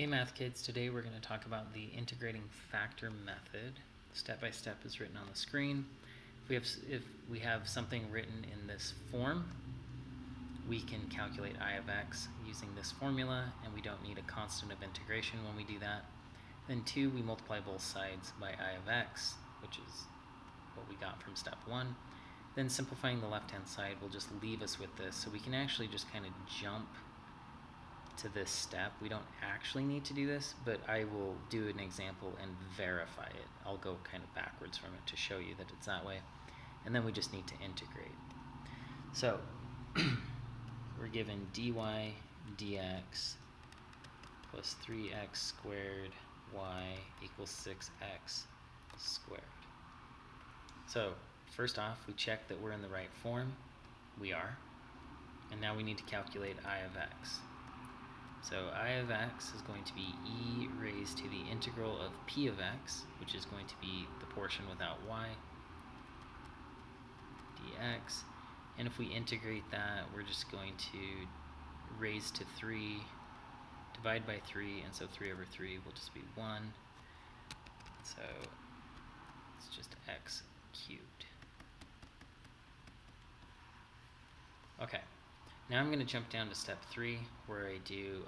Hey Math Kids, today we're going to talk about the integrating factor method. Step by step is written on the screen. If we have something written in this form, we can calculate I of x using this formula, and we don't need a constant of integration when we do that. Then 2, we multiply both sides by I of x, which is what we got from step 1. Then simplifying the left-hand side will just leave us with this, so we can actually just kind of jump to this step. We don't actually need to do this, but I will do an example and verify it. I'll go kind of backwards from it to show you that it's that way. And then we just need to integrate. So we're given dy dx plus 3x squared y equals 6x squared. So first off, we check that we're in the right form. We are. And now we need to calculate I of x. So I of x is going to be e raised to the integral of p of x, which is going to be the portion without y, dx. And if we integrate that, we're just going to raise to 3, divide by 3, and so 3 over 3 will just be 1. So it's just x cubed. Okay. Now I'm going to jump down to step 3, where I do,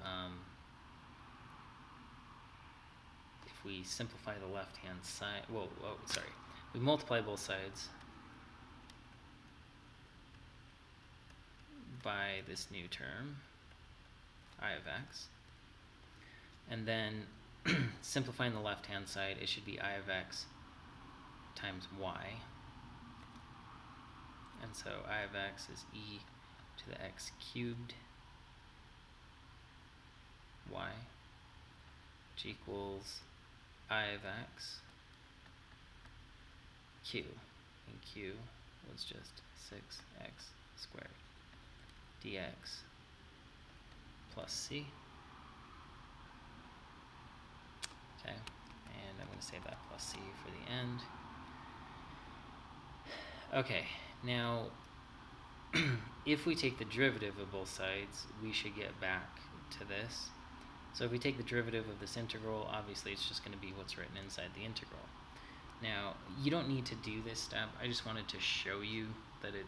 if we simplify the left-hand side, we multiply both sides by this new term, I of x. And then simplifying the left-hand side, it should be I of x times y. And so I of x is e to the x cubed y, which equals I of x q, and q was just 6x squared dx plus c. Okay, and I'm going to save that plus c for the end. Okay, now if we take the derivative of both sides, we should get back to this. So if we take the derivative of this integral, obviously it's just going to be what's written inside the integral. Now, you don't need to do this step. I just wanted to show you that it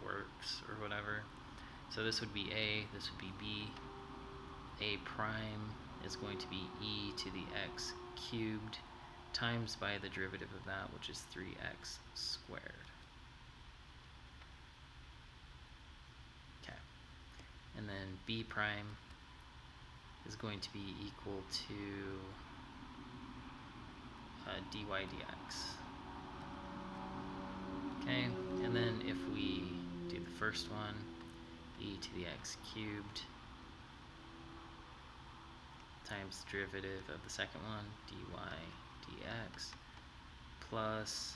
works or whatever. So this would be a, this would be b. A prime is going to be e to the x cubed times by the derivative of that, which is 3x squared. And then b prime is going to be equal to dy dx. Okay, and then if we do the first one, e to the x cubed times the derivative of the second one, dy dx, plus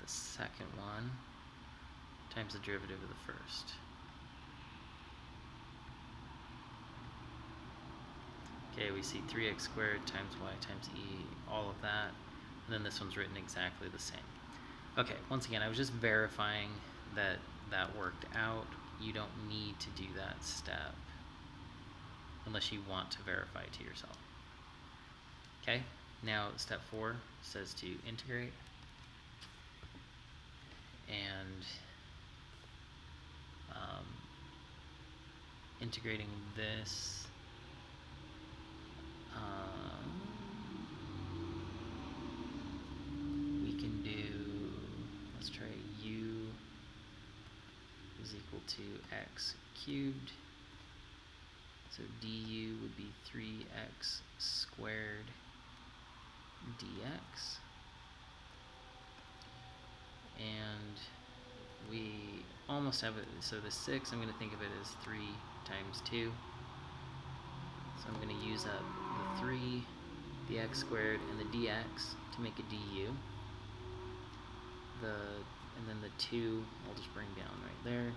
the second one times the derivative of the first. Okay, we see 3x squared times y times e, all of that, and then this one's written exactly the same. Okay, once again, I was just verifying that that worked out. You don't need to do that step unless you want to verify to yourself. Okay, now step 4 says to integrate, and integrating this, we can do, let's try u is equal to x cubed. So du would be 3x squared dx. And we almost have it, so the 6, I'm going to think of it as 3 times 2. So I'm going to use up the 3, the x squared, and the dx to make a du. And then the 2 I'll just bring down right there.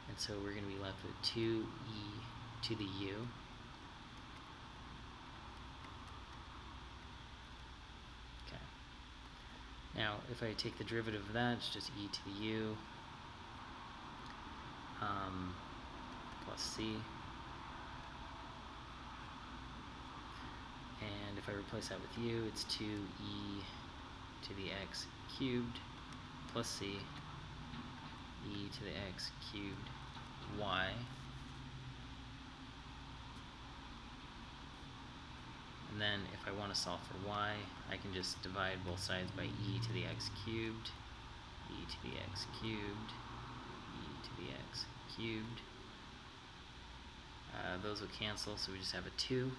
And so we're going to be left with 2e to the u. Okay. Now, if I take the derivative of that, it's just e to the u plus c. if I replace that with u, it's 2e to the x cubed plus c e to the x cubed y. And then if I want to solve for y, I can just divide both sides by e to the x cubed, e to the x cubed, e to the x cubed. Those will cancel, so we just have a 2.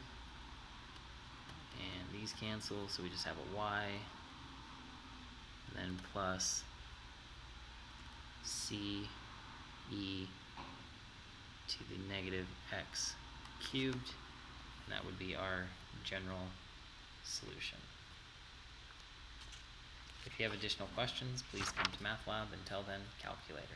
And these cancel, so we just have a y. And then plus c e to the negative x cubed. And that would be our general solution. If you have additional questions, please come to MathLab. Until then, calculator.